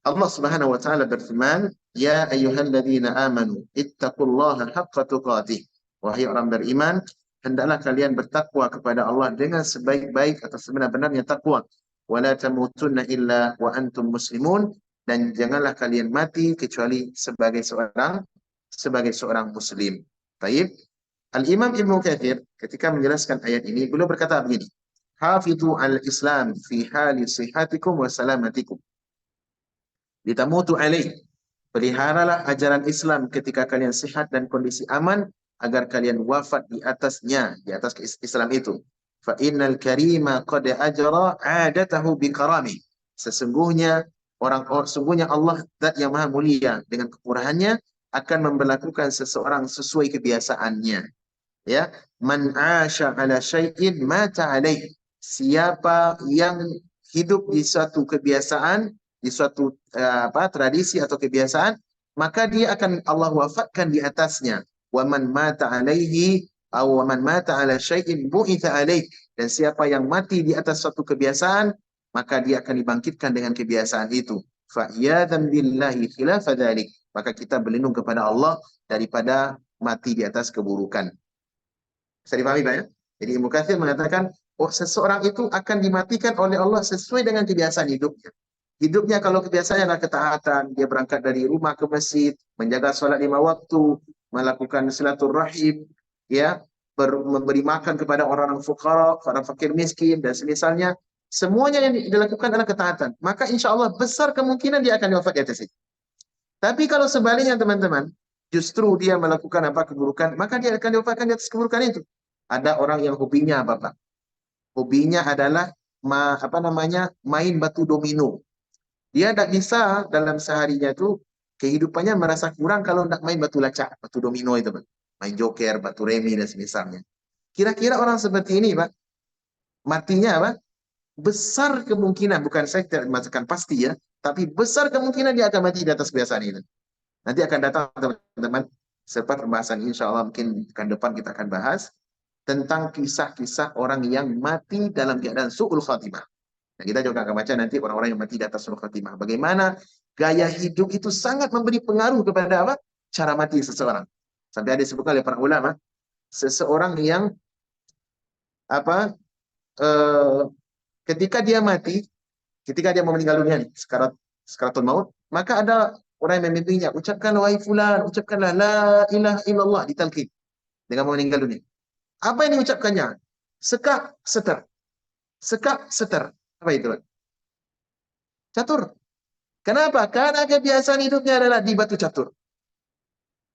Allah Subhanahu wa taala berfirman, "Ya ayyuhalladzina amanu ittaqullaha haqqa tuqatih." Wahai orang beriman, hendaklah kalian bertakwa kepada Allah dengan sebaik-baik atau sebenar-benarnya takwa. Wala tamutunna illa wa antum muslimun, dan janganlah kalian mati kecuali sebagai seorang muslim. Baik. Al-Imam Ibnu Katsir ketika menjelaskan ayat ini beliau berkata begini, "Hafidhu al-Islam fi hali sihhatikum wa salamatikum. Litamutu alaih." Peliharalah ajaran Islam ketika kalian sehat dan kondisi aman agar kalian wafat di atasnya, di atas Islam itu. Fa innal karima qad ajra 'adatahu bi karami. Sesungguhnya sungguhnya Allah Zat yang Maha Mulia dengan kemurahannya akan memberlakukan seseorang sesuai kebiasaannya. Ya, man 'asha 'ala syai'in mata 'alaih. Siapa yang hidup di suatu kebiasaan, di suatu tradisi atau kebiasaan, maka dia akan Allah wafatkan di atasnya. Wa man mata 'alaihi aw man mata 'ala syai'in bu'itsa 'alaih. Dan siapa yang mati di atas suatu kebiasaan, maka dia akan dibangkitkan dengan kebiasaan itu. Fa iyadzam billahi khilafa dzalik. maka kita berlindung kepada Allah daripada mati di atas keburukan. Bisa dipahami Pak ya? Jadi Ibnu Katsir mengatakan, oh, seseorang itu akan dimatikan oleh Allah sesuai dengan kebiasaan hidupnya. Hidupnya kalau kebiasaannya adalah ketaatan, dia berangkat dari rumah ke masjid, menjaga sholat 5 waktu, melakukan silaturahim, ya, memberi makan kepada orang-orang fuqara, orang fakir miskin, dan semisalnya, semuanya yang dilakukan adalah ketaatan. Maka insya Allah besar kemungkinan dia akan wafat di atas itu. Tapi kalau sebaliknya teman-teman, justru dia melakukan apa keburukan, maka dia akan diwafatkan di atas keburukan itu. Ada orang yang hobinya apa Pak? Hobinya adalah main batu domino. Dia tidak bisa dalam seharinya itu kehidupannya merasa kurang kalau tidak main batu lacak, batu domino itu Pak. Main joker, batu remi dan semisalnya. Kira-kira orang seperti ini Pak, matinya apa? Besar kemungkinan, bukan saya tidak mengatakan pasti ya, tapi besar kemungkinan dia akan mati di atas kebiasaan itu. Nanti akan datang teman-teman, serta pembahasan insya Allah mungkin akan depan kita akan bahas tentang kisah-kisah orang yang mati dalam keadaan su'ul khatimah. Nah, kita juga akan baca nanti orang-orang yang mati di atas su'ul khatimah. Bagaimana gaya hidup itu sangat memberi pengaruh kepada apa? Cara mati seseorang. Sampai ada disebutkan oleh para ulama, seseorang yang apa eh, ketika dia mati, ketika dia mau meninggal dunia nih, sekaratul maut, maka ada orang yang membimbingnya, ucapkanlah wahai fulan, ucapkanlah la ilaha illallah di talqin dengan mau meninggal dunia. Apa yang diucapkannya? Sekak, seter. Sekak, seter. Apa itu? Catur. Kenapa? Karena kebiasaan hidupnya adalah di batu catur.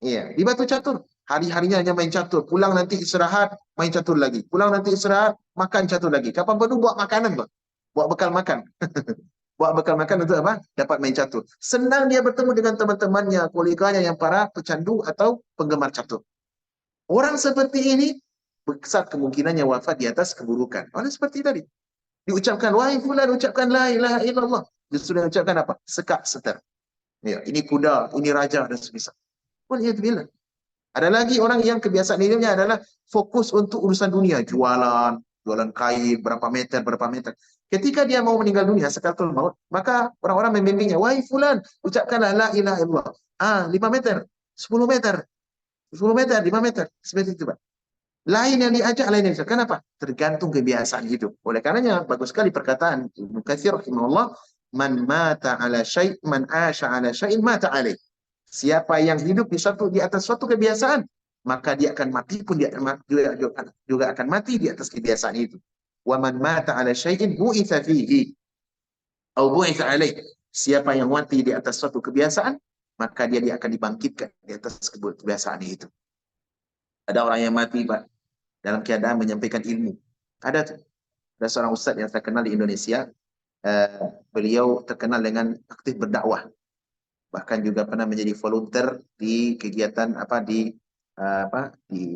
Iya, di batu catur. Hari-harinya hanya main catur. Pulang nanti istirahat, main catur lagi. Pulang nanti istirahat, makan catur lagi. Kapan perlu buat makanan, Bang? Buat bekal makan. Buat bekal makan untuk apa? Dapat main catur. Senang dia bertemu dengan teman-temannya, koleganya yang para pecandu atau penggemar catur. Orang seperti ini besar kemungkinannya wafat di atas keburukan. Oleh seperti tadi. Diucapkan, wahai fulan, ucapkan la ilaha illallah. Justru dia ucapkan apa? Sekak seter. Ya, ini kuda, ini raja, dan sebagainya. Waliyadzubillah. Ada lagi orang yang kebiasaan hidupnya adalah fokus untuk urusan dunia. Jualan kain, berapa meter, berapa meter. Ketika dia mau meninggal dunia, sekaratul maut, maka orang-orang membimbingnya, wahai fulan, ucapkanlah la ilaha illallah. 5 meter, 10 meter, 10 meter, 5 meter. Seperti itu, Pak. Lain yang diajak, lain yang diajak. Kenapa? Tergantung kebiasaan hidup. Oleh karenanya, bagus sekali perkataan Ibnu Katsir rahimahullah, man mata ala syai' man asha ala syai'in mata alaih. Siapa yang hidup di atas suatu kebiasaan, maka dia akan mati pun juga akan mati di atas kebiasaan itu. Wa man mata ala syai'in bu'itsa fihi au bu'itsa alaih. Siapa yang mati di atas suatu kebiasaan, maka dia akan dibangkitkan di atas kebiasaan itu. Ada orang yang mati, Pak, dalam keadaan menyampaikan ilmu. Ada tuh. Ada seorang ustaz yang terkenal di Indonesia. Beliau terkenal dengan aktif berdakwah. Bahkan juga pernah menjadi volunteer di kegiatan di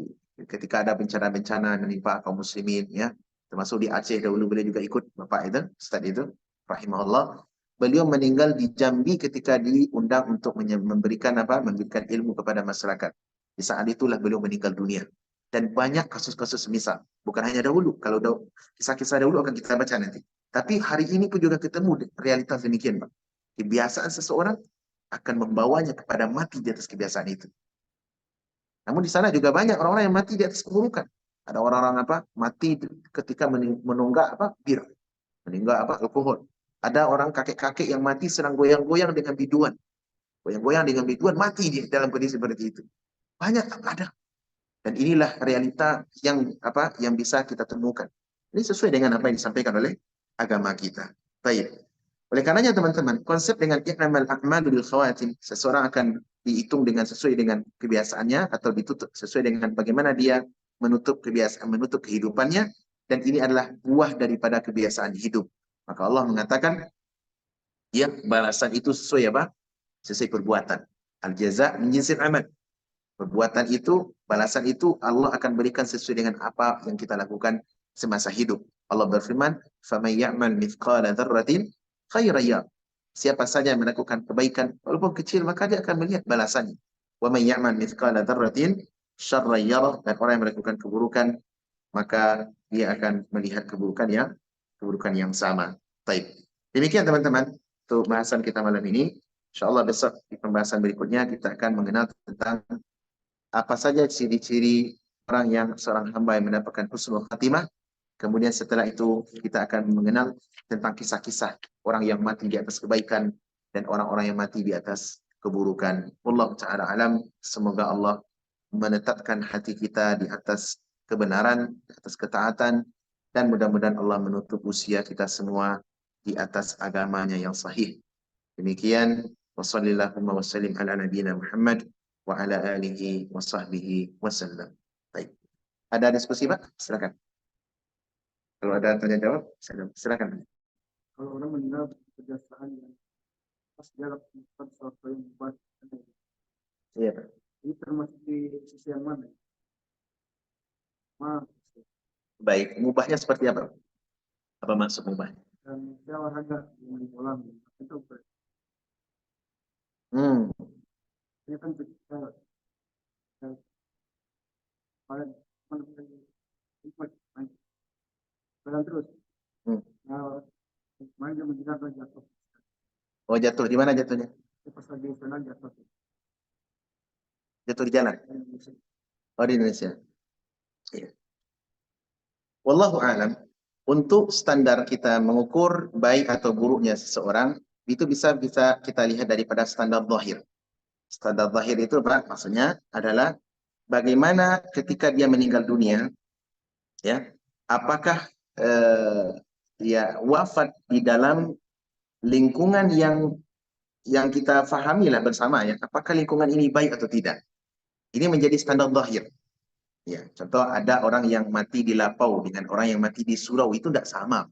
ketika ada bencana-bencana yang menimpa kaum muslimin ya. Termasuk di Aceh dahulu beliau juga ikut Bapak itu, ustaz itu, rahimahullah. Beliau meninggal di Jambi ketika diundang untuk memberikan ilmu kepada masyarakat. Di saat itulah beliau meninggal dunia. Dan banyak kasus-kasus semisal. Bukan hanya dahulu. Kalau kisah-kisah dahulu akan kita baca nanti. Tapi hari ini pun juga ketemu realitas demikian, Pak. Kebiasaan seseorang akan membawanya kepada mati di atas kebiasaan itu. Namun di sana juga banyak orang-orang yang mati di atas keburukan. Ada orang-orang mati ketika menunggak bir, menunggak alkohol. Ada orang kakek-kakek yang mati sedang goyang-goyang dengan biduan. Goyang-goyang dengan biduan mati di dalam kondisi seperti itu. Banyak ada. Dan inilah realita yang bisa kita temukan. Ini sesuai dengan apa yang disampaikan oleh agama kita. Baik. Oleh karenanya teman-teman, konsep dengan i'namal a'malu bil khawatim, seseorang akan dihitung sesuai dengan kebiasaannya atau ditutup sesuai dengan bagaimana dia menutup kehidupannya, dan ini adalah buah daripada kebiasaan hidup. Maka Allah mengatakan, ya, balasan itu sesuai apa? Sesuai perbuatan. Al-jaza' min jinsil amal. Perbuatan itu, balasan itu Allah akan berikan sesuai dengan apa yang kita lakukan semasa hidup. Allah berfirman, فَمَنْ يَعْمَلْ مِثْقَالَ ذَرَّةٍ خَيْرًا يَرَهُ. Siapa saja yang melakukan kebaikan, walaupun kecil, maka dia akan melihat balasannya. وَمَنْ يَعْمَلْ مِثْقَالَ ذَرَّةٍ شَرًّا يَرَهُ. Dan orang yang melakukan keburukan, maka dia akan melihat keburukan yang sama. Baik. Demikian teman-teman untuk bahasan kita malam ini. InsyaAllah besok di pembahasan berikutnya kita akan mengenal tentang apa saja ciri-ciri orang yang seorang hamba yang mendapatkan husnul khatimah. Kemudian setelah itu kita akan mengenal tentang kisah-kisah orang yang mati di atas kebaikan dan orang-orang yang mati di atas keburukan. Wallahu ta'ala alam. Semoga Allah menetapkan hati kita di atas kebenaran, di atas ketaatan, dan mudah-mudahan Allah menutup usia kita semua di atas agamanya yang sahih. Demikian, wassalamualaikum wasallim ala nabiyina Muhammad wa ala alihi wa sahbihi wasallam. Baik. Ada diskusi, Pak? Silakan. Kalau ada tanya jawab, silakan. Kalau orang meninggal kebiasaan yang pas dia lakukan sesuatu yang buat, Iya, Pak. ini termasuk di sisi yang mana? Maaf, Baik, mubahnya seperti apa? Apa maksud mubah? dan saya olahraga dengan bola, itu Hmm, ini kan kita paling ikut jalan terus. hmm. Nah, main dia menjelaskan jatuh. Oh, jatuh. Di mana jatuhnya? Pas lagi sana jatuh. Jatuh di jalan. Oh, di Indonesia. Iya. Wallahu a'lam. Untuk standar kita mengukur baik atau buruknya seseorang, itu bisa kita lihat daripada standar zahir. Standar zahir itu Pak, maksudnya adalah bagaimana ketika dia meninggal dunia, ya, apakah dia wafat di dalam lingkungan yang kita fahami lah bersama, ya, apakah lingkungan ini baik atau tidak. Ini menjadi standar zahir. Ya, contoh ada orang yang mati di Lapau dengan orang yang mati di Surau, itu tidak sama.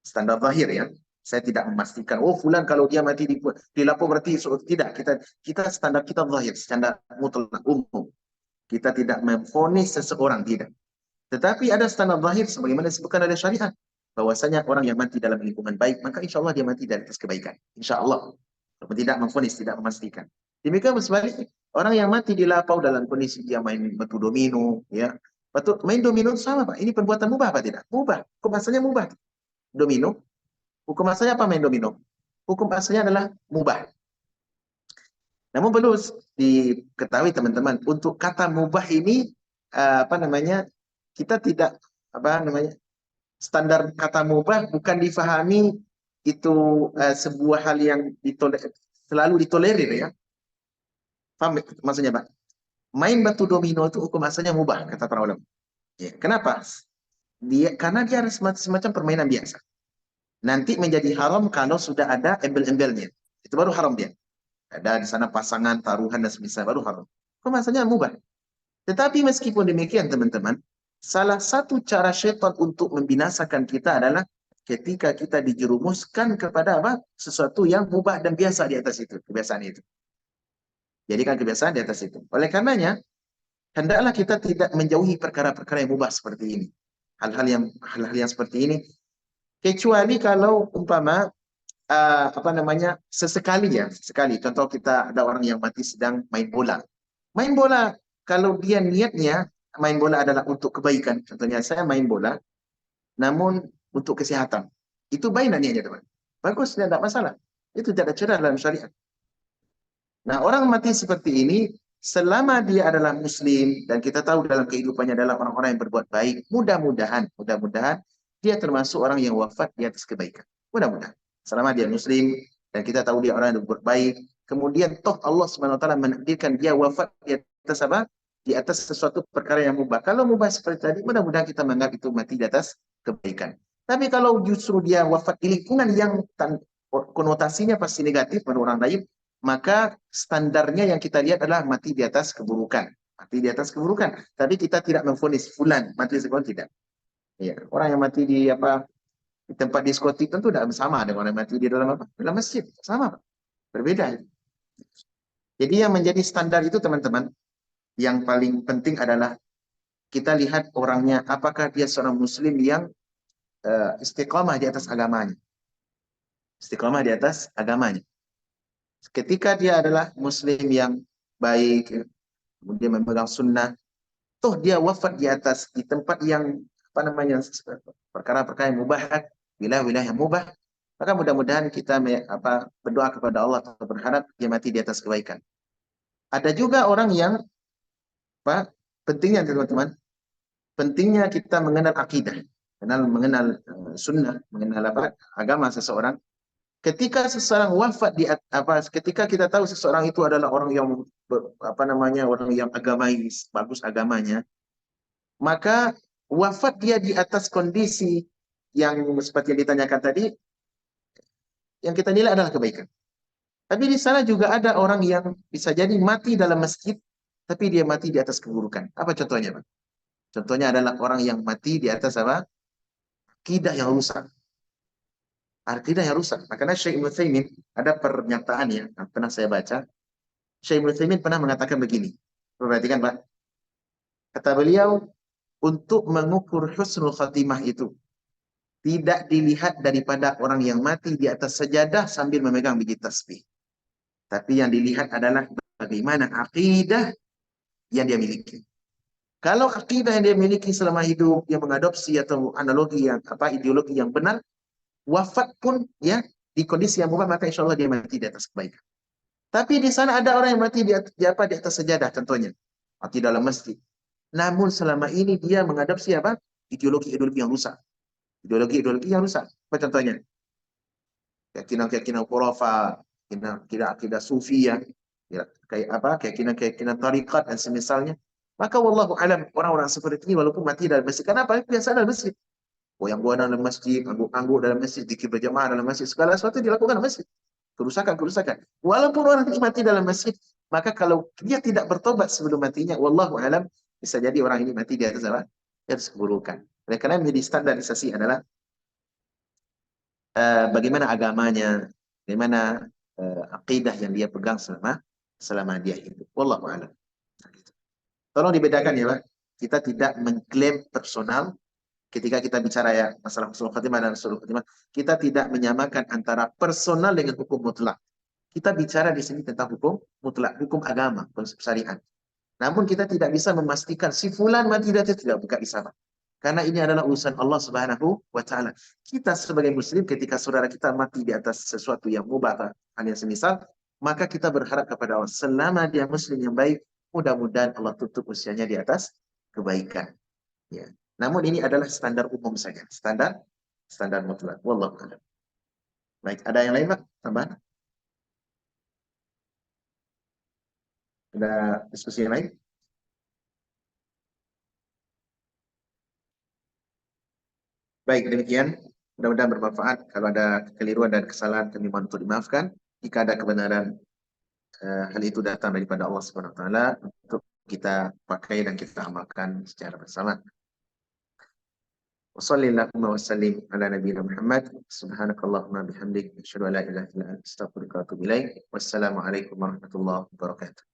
Standar zahir, ya. Saya tidak memastikan, oh fulan kalau dia mati di Lapau berarti tidak. Kita standar kita zahir, standar mutlak umum. Kita tidak memvonis seseorang, tidak. Tetapi ada standar zahir sebagaimana disebutkan oleh syariat, bahwasanya orang yang mati dalam lingkungan baik, maka insya Allah dia mati dari atas kebaikan. Insya Allah. Tidak memvonis, tidak memastikan. Demikian sebaliknya, orang yang mati di Lapau dalam kondisi dia main batu domino, ya. Main domino itu sama, Pak. Ini perbuatan mubah apa tidak? Mubah. Hukum asalnya mubah. Domino. Hukum asalnya apa main domino? Hukum asalnya adalah mubah. Namun perlu diketahui teman-teman, untuk kata mubah ini kita tidak standar kata mubah bukan difahami itu sebuah hal yang selalu ditolerir, ya. Paham maksudnya, Pak? Main batu domino itu hukum asalnya mubah, kata para ulama. Ya, kenapa? Karena dia harus semacam permainan biasa. Nanti menjadi haram kalau sudah ada embel-embelnya. Itu baru haram dia. Ada di sana pasangan, taruhan, dan semisal, baru haram. Hukum asalnya mubah. Tetapi meskipun demikian, teman-teman, salah satu cara syaitan untuk membinasakan kita adalah ketika kita dijerumuskan kepada sesuatu yang mubah dan biasa di atas itu, kebiasaan itu. Jadikan kebiasaan di atas itu. Oleh karenanya, hendaklah kita tidak menjauhi perkara-perkara yang mubah seperti ini. Hal-hal yang seperti ini, kecuali kalau umpama sesekali, ya, sekali. Contoh kita ada orang yang mati sedang main bola. Main bola, kalau dia niatnya main bola adalah untuk kebaikan. Contohnya saya main bola, namun untuk kesehatan. Itu baik niatnya, teman. Bagus, tidak masalah. Itu tidak cerah dalam syariat. Nah, orang mati seperti ini, selama dia adalah muslim, dan kita tahu dalam kehidupannya adalah orang-orang yang berbuat baik, mudah-mudahan dia termasuk orang yang wafat di atas kebaikan. Mudah-mudahan. Selama dia muslim, dan kita tahu dia orang yang berbuat baik, kemudian toh Allah SWT menakdirkan dia wafat di atas apa? Di atas sesuatu perkara yang mubah. Kalau mubah seperti tadi, mudah-mudahan kita menganggap itu mati di atas kebaikan. Tapi kalau justru dia wafat di lingkungan yang konotasinya pasti negatif menurut orang lain, maka standarnya yang kita lihat adalah mati di atas keburukan. Mati di atas keburukan. Tapi kita tidak memvonis fulan mati sekolah, tidak. Ya, orang yang mati di tempat diskotik tentu tidak sama dengan orang yang mati di dalam dalam masjid. Sama, Pak. Berbeda. Jadi yang menjadi standar itu, teman-teman, yang paling penting adalah kita lihat orangnya, apakah dia seorang muslim yang istiqamah di atas agamanya. Istiqamah di atas agamanya. Ketika dia adalah muslim yang baik, kemudian memegang sunnah, toh dia wafat di tempat yang perkara-perkara yang mubah, wilayah-wilayah yang mubah, Maka mudah-mudahan kita berdoa kepada Allah atau berharap dia mati di atas kebaikan. Ada juga orang yang pentingnya teman-teman, pentingnya kita mengenal akidah, mengenal sunnah, mengenal agama seseorang. Ketika seseorang wafat ketika kita tahu seseorang itu adalah orang yang orang yang agamais, bagus agamanya, maka wafat dia di atas kondisi yang seperti yang ditanyakan tadi, yang kita nilai adalah kebaikan. Tapi di sana juga ada orang yang bisa jadi mati dalam masjid, tapi dia mati di atas keburukan. Apa contohnya, Pak? Contohnya adalah orang yang mati di atas akidah yang rusak. Akidah yang rusak. Makanya Syekh Ibnu Utsaimin ada pernyataan yang pernah saya baca. Syekh Ibnu Utsaimin pernah mengatakan begini. Perhatikan, Pak. Kata beliau, untuk mengukur husnul khatimah itu tidak dilihat daripada orang yang mati di atas sajadah sambil memegang biji tasbih. Tapi yang dilihat adalah bagaimana akidah yang dia miliki. Kalau akidah yang dia miliki selama hidup, dia mengadopsi atau analogi yang ideologi yang benar, wafat pun ya di kondisi yang mubah, maka insya Allah dia mati di atas kebaikan. Tapi di sana ada orang yang mati di atas sajadah, contohnya mati dalam masjid. Namun selama ini dia mengadopsi ideologi-ideologi yang rusak. Ideologi-ideologi yang rusak. Apa contohnya? Keyakinan-keyakinan khurafa, akidah sufi ya, keyakinan tarikat dan semisalnya. Maka wallahu alam, orang-orang seperti ini walaupun mati dalam masjid, kenapa? Biasa dalam masjid. Yang gua dalam masjid, angguk-angguk dalam masjid, zikir berjamaah dalam masjid, segala sesuatu dilakukan dalam masjid. Kerusakan. Walaupun orang ini mati dalam masjid, maka kalau dia tidak bertobat sebelum matinya, wallahu alam, bisa jadi orang ini mati di atas Di atas keburukan. Oleh karena menjadi standarisasi adalah bagaimana agamanya, bagaimana akidah yang dia pegang selama dia hidup. Wallahu a'lam. Tolong dibedakan ya, Pak. Kita tidak mengklaim personal ketika kita bicara ya masalah husnul khatimah dan husnul khatimah. Kita tidak menyamakan antara personal dengan hukum mutlak. Kita bicara di sini tentang hukum mutlak, hukum agama, konsep syariat. Namun kita tidak bisa memastikan si fulan mati dan tidak buka isyarat. Karena ini adalah urusan Allah Subhanahu wa taala. Kita sebagai muslim ketika saudara kita mati di atas sesuatu yang mubah yang semisal, maka kita berharap kepada Allah selama dia muslim yang baik, mudah-mudahan Allah tutup usianya di atas kebaikan. Ya. Namun ini adalah standar umum saja, standar mutlak. Wallahu a'lam. Baik, ada yang lain, Pak? Tambahan? Ada diskusi yang lain? Baik, demikian. Mudah-mudahan bermanfaat. Kalau ada kekeliruan dan kesalahan, kami mohon untuk dimaafkan. Jika ada kebenaran, hal itu datang daripada Allah Subhanahu wa taala untuk kita pakai dan kita amalkan secara bersama. Wassalamualaikum warahmatullahi wabarakatuh ala nabiyina Muhammad. Subhanakallahumma bihamdik, asyhadu an la ilaha illa anta, astaghfiruka wa atubu ilaik. Wassalamualaikum warahmatullahi wabarakatuh.